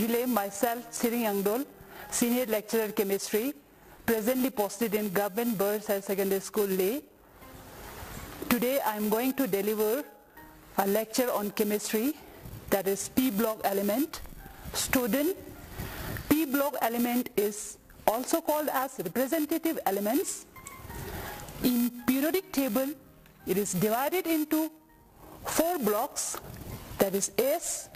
relay myself, Siring Angdol, Senior Lecturer Chemistry, presently posted in Government Girls Higher Secondary School, Leh. Today I am going to deliver a lecture on chemistry, that is P block element. Student, P block element is also called as representative elements. In periodic table, it is divided into 4 blocks, that is S,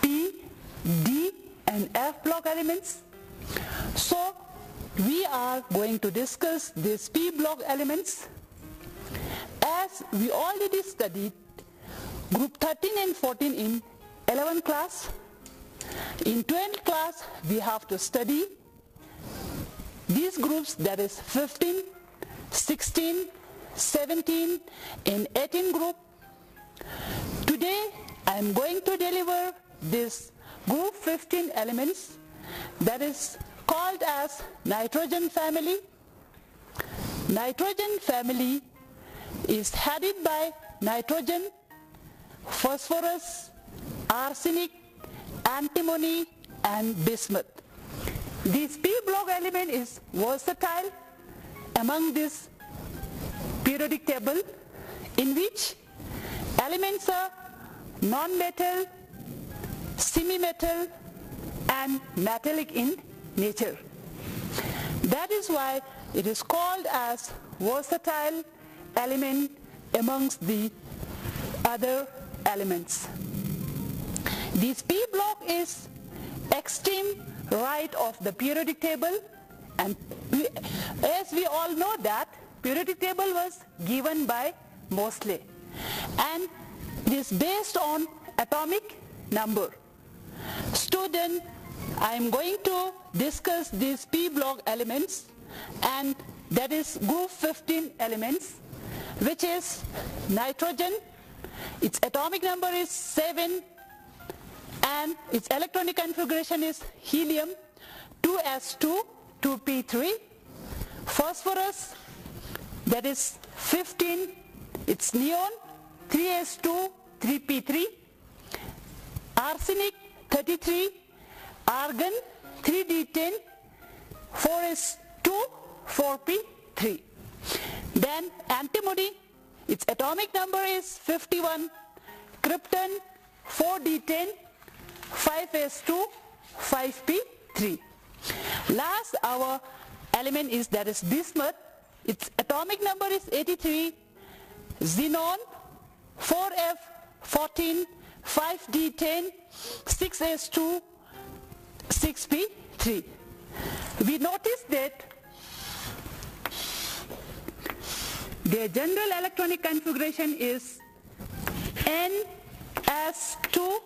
P, D and F block elements. So we are going to discuss these P block elements. As we already studied group 13 and 14 in 11th class, in 12th class we have to study these groups, that is 15, 16, 17 and 18 group. Today I am going to deliver this group 15 elements, that is called as nitrogen family. Nitrogen family is headed by nitrogen, phosphorus, arsenic, antimony and bismuth. This P block element is versatile among this periodic table, in which elements are non-metal, semi-metal and metallic in nature. That is why it is called as versatile element amongst the other elements. This P block is extreme right of the periodic table, and as we all know that periodic table was given by Moseley and it is based on atomic number. Student, I am going to discuss these P block elements, and that is group 15 elements, which is nitrogen. Its atomic number is 7 and its electronic configuration is helium 2s2 2p3. Phosphorus, that is 15, it's neon 3s2 3p3. Arsenic 33, argon 3d10 4s2 4p3. Then antimony, its atomic number is 51, krypton 4d10 5s2 5p3. Last our element is, that is bismuth. Its atomic number is 83, xenon 4f14 5d10 6s2 6p3. We notice that their general electronic configuration is ns2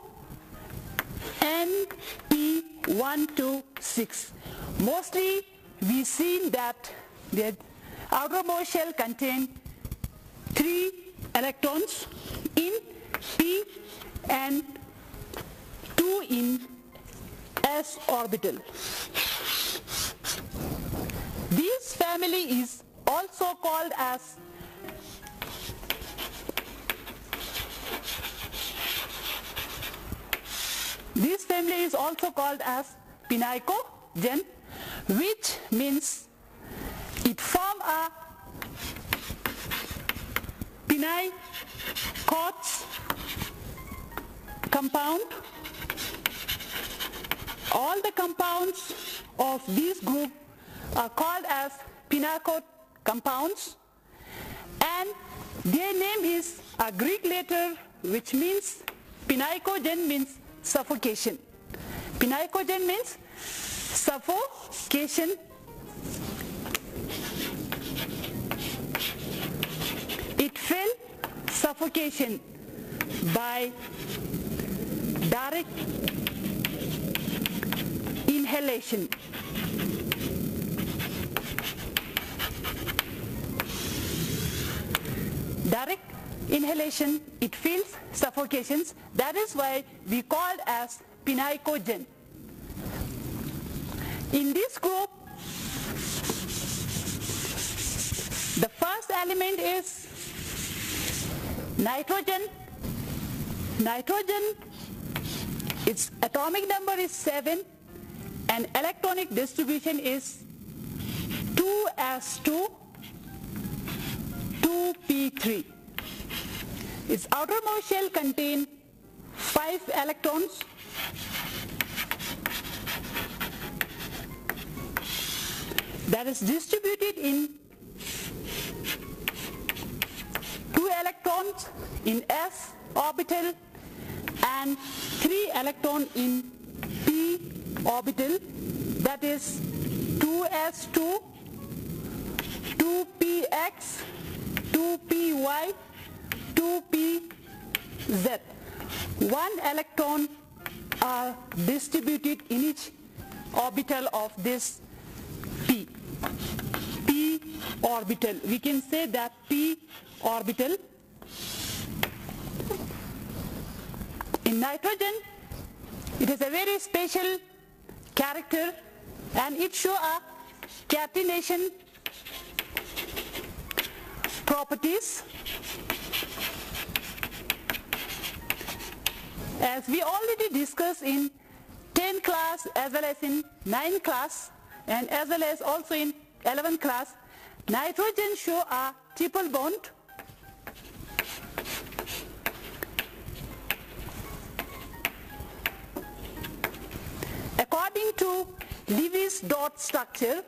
np126. Mostly we seen that the outermost shell contain 3 electrons in p and 2 in s orbital. This family is also called as pinacogen, which means it form a pinacotes compound. All the compounds of this group are called as pinacote compounds, and their name is a Greek letter which means pinacogen, means suffocation. Pinacogen means suffocation. It fell suffocation by direct inhalation. Direct inhalation, it feels suffocations. That is why we called as pinacogen. In this group, the first element is nitrogen. Nitrogen Its atomic number is 7 and electronic distribution is 2s2 2p3. Its outermost shell contains 5 electrons that is distributed in 2 electrons in s orbital and 3 electrons in p orbital, that is 2s2, 2px, 2py, 2pz. 1 electron are distributed in each orbital of this p orbital. We can say that p orbital. In nitrogen, it has a very special character and it shows a catenation properties. As we already discussed in 10 class as well as in 9 class and as well as also in 11 class, nitrogen show a triple bond. According to Lewis dot structure,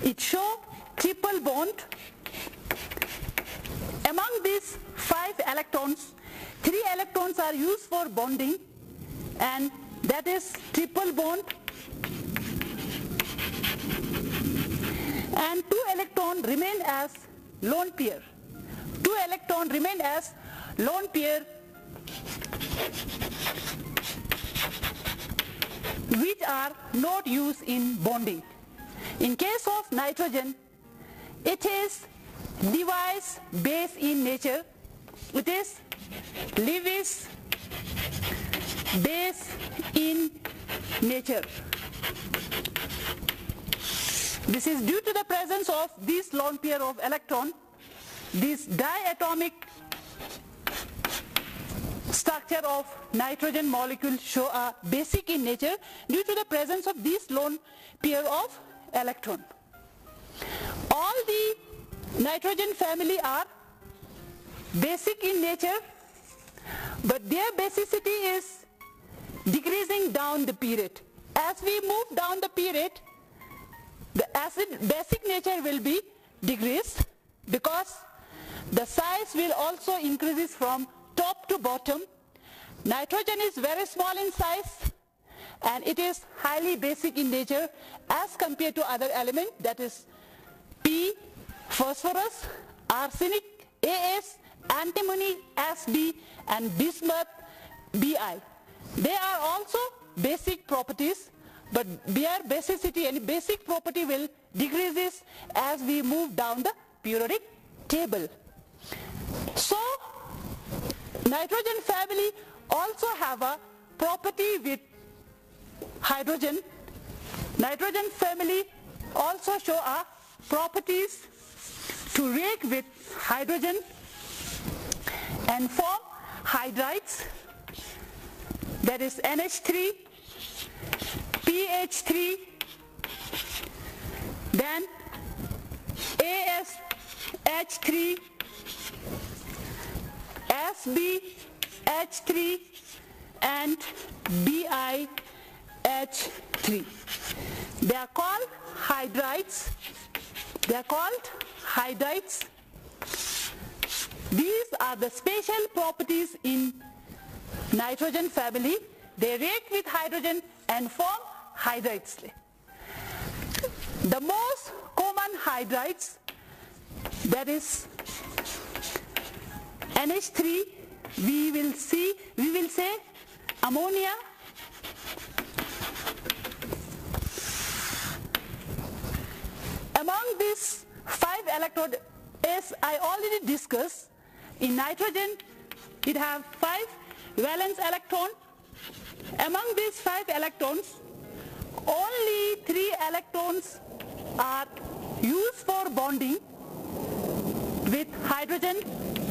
it shows triple bond. Among these 5 electrons, 3 electrons are used for bonding, and that is triple bond, and 2 electrons remain as lone pair. 2 electrons remain as lone pair, which are not used in bonding. In case of nitrogen, it is Lewis base in nature. It is Lewis base in nature. This is due to the presence of this lone pair of electron. This diatomic structure of nitrogen molecule show a basic in nature due to the presence of this lone pair of electron. All the nitrogen family are basic in nature, but their basicity is decreasing down the period. As we move down the period, the acid basic nature will be decreased because the size will also increases from top to bottom. Nitrogen is very small in size and it is highly basic in nature as compared to other elements, that is P, phosphorus, arsenic, As, antimony, Sb, and bismuth, Bi. They are also basic properties, but their basicity and basic property will decreases as we move down the periodic table. So nitrogen family also have a property with hydrogen. Nitrogen family also show a properties to react with hydrogen and form hydrides, that is NH3, PH3, then ASH3, SbH3 and BiH3. They are called hydrides. They are called hydrides. These are the special properties in nitrogen family. They react with hydrogen and form hydrides. The most common hydrides, that is NH3, we will say ammonia, among these 5 electrodes, as I already discussed, in nitrogen it have 5 valence electrons. Among these 5 electrons, only 3 electrons are used for bonding with hydrogen.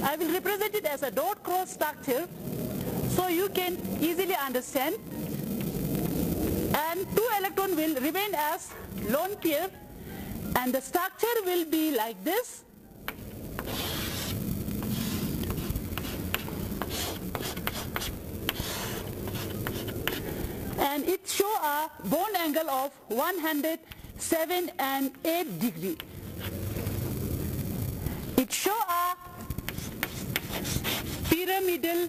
I will represent it as a dot cross structure so you can easily understand. And 2 electrons will remain as lone pair, and the structure will be like this. And it shows a bond angle of 107 and 8 degree. It shows a pyramidal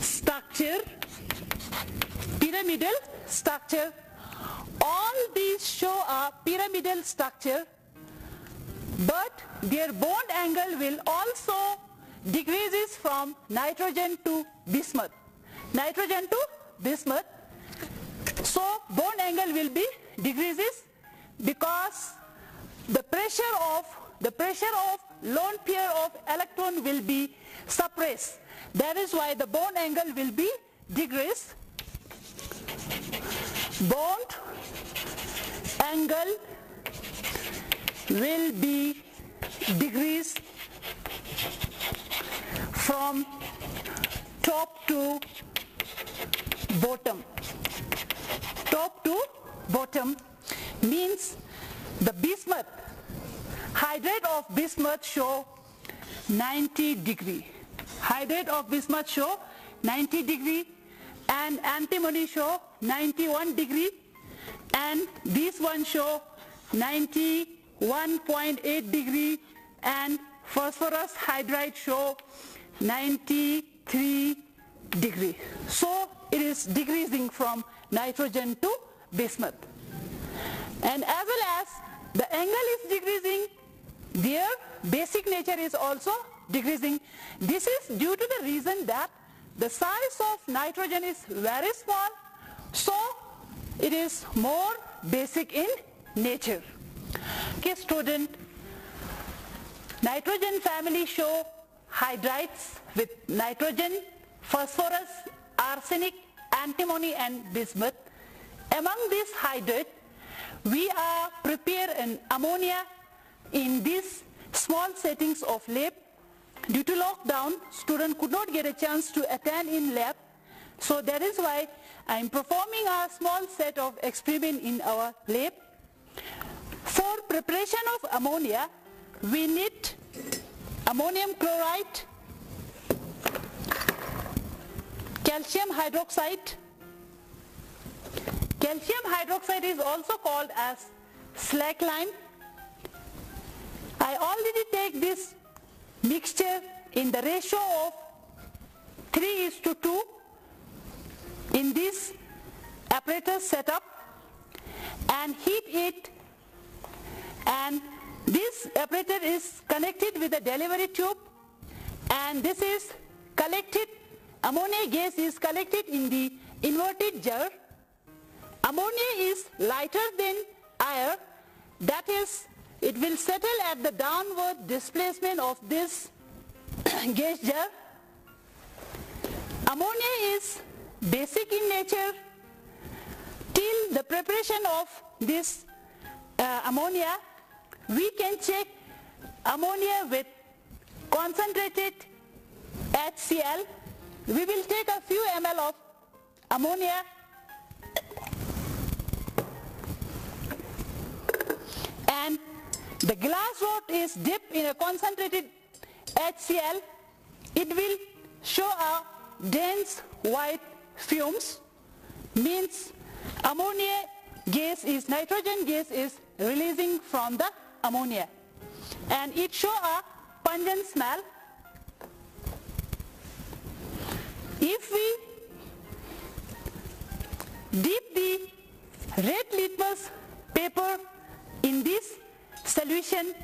structure. Pyramidal structure. All these show a pyramidal structure, but their bond angle will also decreases from nitrogen to bismuth. Nitrogen to bismuth. So bond angle will be decreases because the pressure of lone pair of electron will be suppressed. That is why the bond angle will be decreased. Bond angle will be decreased from top to bottom. Top to bottom means the bismuth, hydrate of bismuth show 90 degree. Hydrate of bismuth show 90 degree, and antimony show 91 degree, and this one show 91.8 degree, and phosphorus hydride show 93 degree. So it is decreasing from nitrogen to bismuth. And as well as the angle is decreasing, their basic nature is also decreasing. This is due to the reason that the size of nitrogen is very small, so it is more basic in nature. Okay, student, nitrogen family show hydrides with nitrogen, phosphorus, arsenic, antimony and bismuth. Among these hydrides, we are prepare an ammonia in these small settings of lab. Due to lockdown, students could not get a chance to attend in lab, so that is why I am performing a small set of experiment in our lab. For preparation of ammonia, we need ammonium chloride, calcium hydroxide. Calcium hydroxide is also called as slag lime. I already take this mixture in the ratio of 3:2 in this apparatus setup and heat it, and this apparatus is connected with a delivery tube, and this is collected, ammonia gas is collected in the inverted jar. Ammonia is lighter than air, that is, it will settle at the downward displacement of this gas jar. Ammonia is basic in nature. Till the preparation of this ammonia, we can check ammonia with concentrated HCl. We will take a few ml of ammonia and the glass rod is dipped in a concentrated HCl. It will show a dense white fumes, means ammonia gas is, nitrogen gas is releasing from the ammonia, and it show a pungent smell. If we dip the red litmus paper in this solution,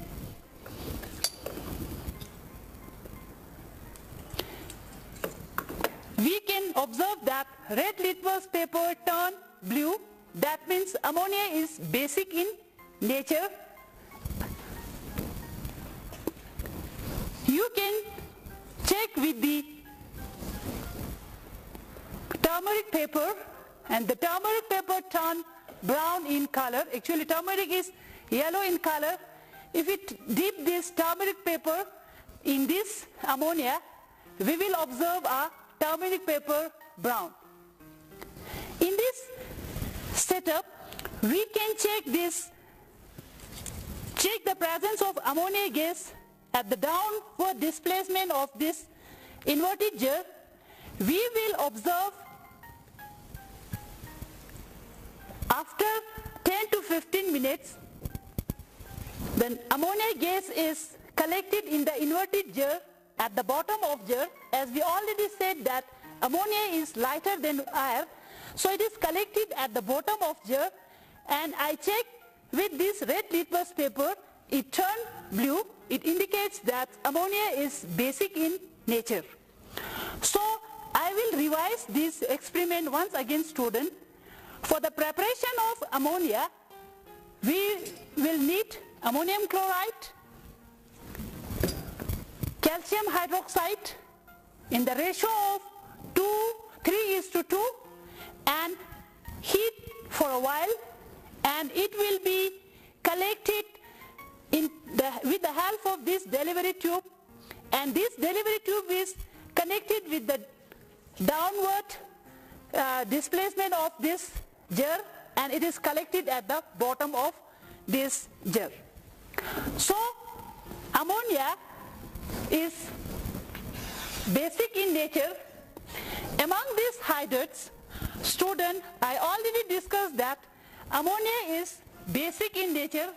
we can observe that red litmus paper turn blue. That means ammonia is basic in nature. You can check with the turmeric paper, and the turmeric paper turn brown in color. Actually turmeric is yellow in color. if we dip this turmeric paper in this ammonia, we will observe a turmeric paper brown. In this setup, we can check the presence of ammonia gas at the downward displacement of this inverted jar. We will observe after 10 to 15 minutes, the ammonia gas is collected in the inverted jar at the bottom of jar. As we already said that ammonia is lighter than air, so it is collected at the bottom of jar, and I check with this red litmus paper, it turned blue. It indicates that ammonia is basic in nature. So I will revise this experiment once again, student. For the preparation of ammonia, we will need ammonium chloride, calcium hydroxide in the ratio of 3:2, and heat for a while, and it will be collected with the help of this delivery tube, and this delivery tube is connected with the downward displacement of this jar, and it is collected at the bottom of this jar. So ammonia is basic in nature. Among these hydrates, student, I already discussed that ammonia is basic in nature.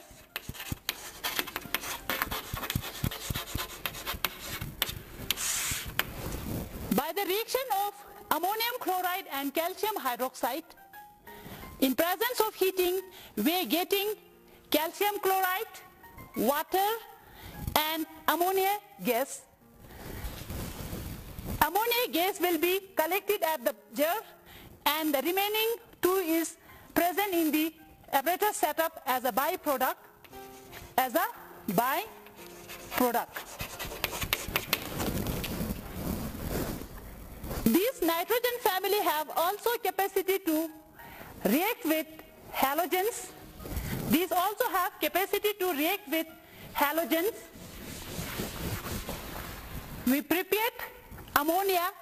By the reaction of ammonium chloride and calcium hydroxide, in presence of heating, we are getting calcium chloride, water, and ammonia gas. Ammonia gas will be collected at the jar, and the remaining two is present in the apparatus setup as a byproduct. These nitrogen family have also capacity to react with halogens. These also have capacity to react with halogens. We prepared ammonia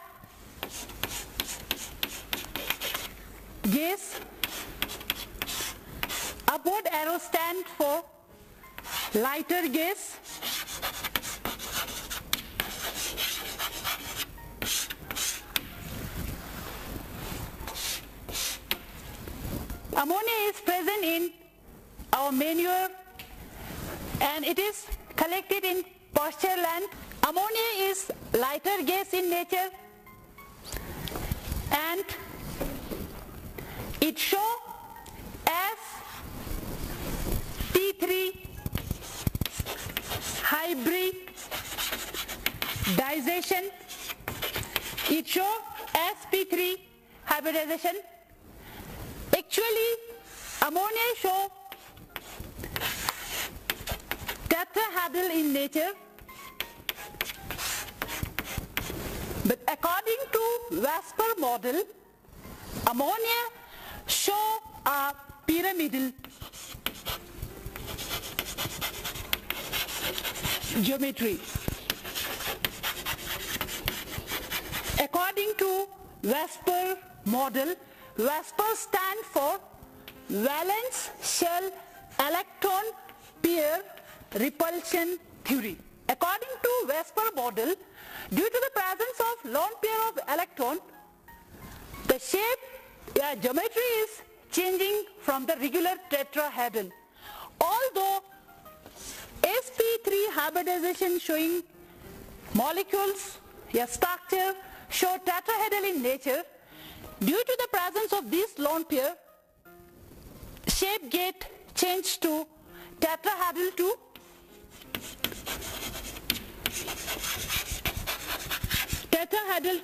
gas. Upward arrow stand for lighter gas. Ammonia is present in our manure, and it is collected in pasture land. Ammonia is lighter gas in nature, and it shows as P3 hybridization. It shows sp3 hybridization. Actually, ammonia shows tetrahedral in nature, but according to Vesper model, ammonia shows a pyramidal geometry. According to Vesper model, Vesper stands for valence shell electron pair repulsion theory. According to Vesper model, due to the presence of lone pair of electron, the shape geometry is changing from the regular tetrahedron. Although sp3 hybridization showing molecules, structure show tetrahedral in nature, due to the presence of this lone pair, shape get changed to tetrahedral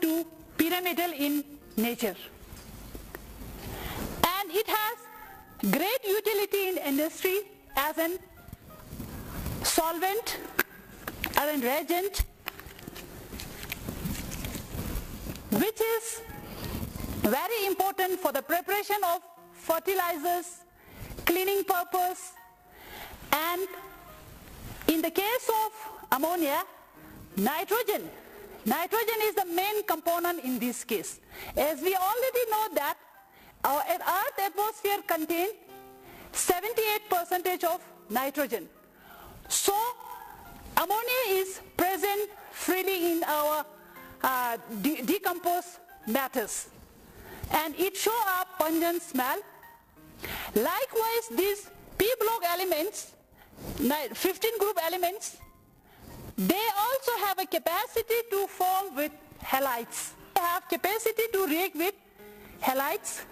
to pyramidal in nature. And it has great utility in industry as an solvent, as an reagent, which is very important for the preparation of fertilizers, cleaning purpose, and In the case of ammonia, nitrogen is the main component in this case. As we already know that our Earth atmosphere contains 78% of nitrogen. So ammonia is present freely in our decomposed matters, and it shows a pungent smell. Likewise, these P block elements, 15 group elements, they also have a capacity to form with halides. They have capacity to react with halides.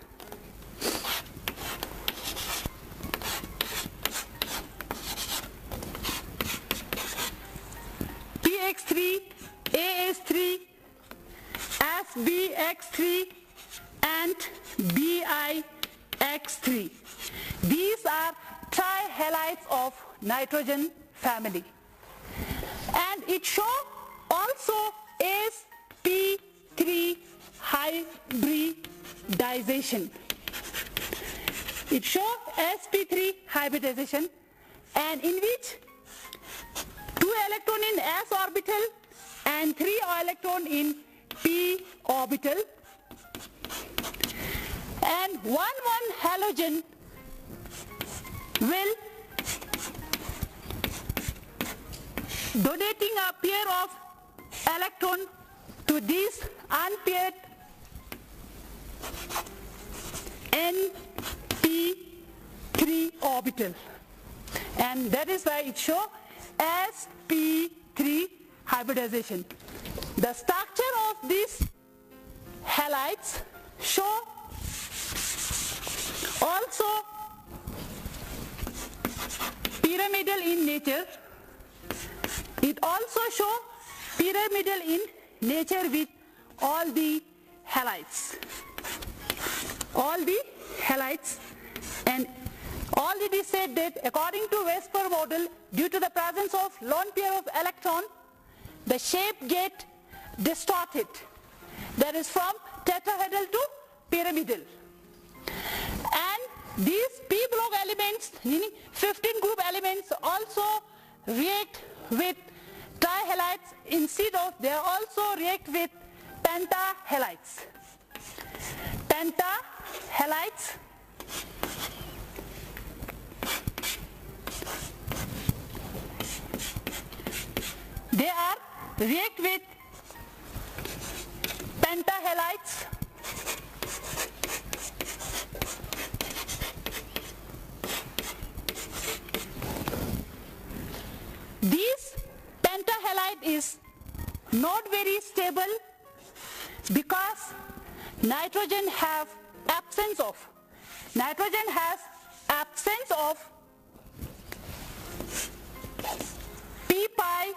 PX3, AS3, SBX3 and BIX3. These are trihalides of nitrogen family. And it shows also sp3 hybridization. It shows sp3 hybridization, and in which 2 electron in s orbital and 3 electron in p orbital, and one halogen will donating a pair of electron to this unpaired np3 orbital, and that is why it shows sp3 hybridization. The structure of these halides show also pyramidal in nature. It also shows pyramidal in nature with all the halides. And already said that according to Vesper model, due to the presence of lone pair of electron, the shape get distorted. That is from tetrahedral to pyramidal. And these P block elements, meaning 15 group elements, also react with trihalides. Instead of, they also react with pentahalides. They are react with pentahalides. This pentahalide is not very stable because nitrogen has absence of p pi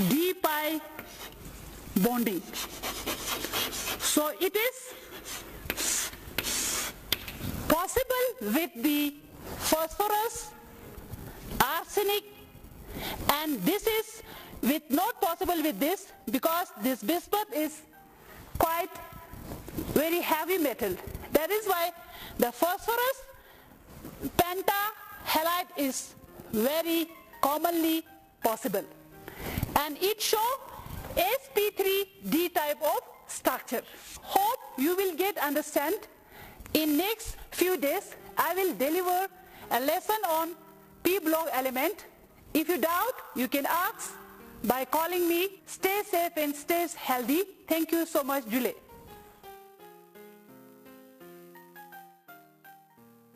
d pi bonding. So it is possible with the phosphorus, arsenic, and this is not possible with this because this bismuth is quite very heavy metal. That is why the phosphorus pentahalide is very commonly possible, and it shows sp3d type of structure. Hope you will get understand. In next few days I will deliver a lesson on P block element. If you doubt, you can ask by calling me. Stay safe and stay healthy. Thank you so much, Julie.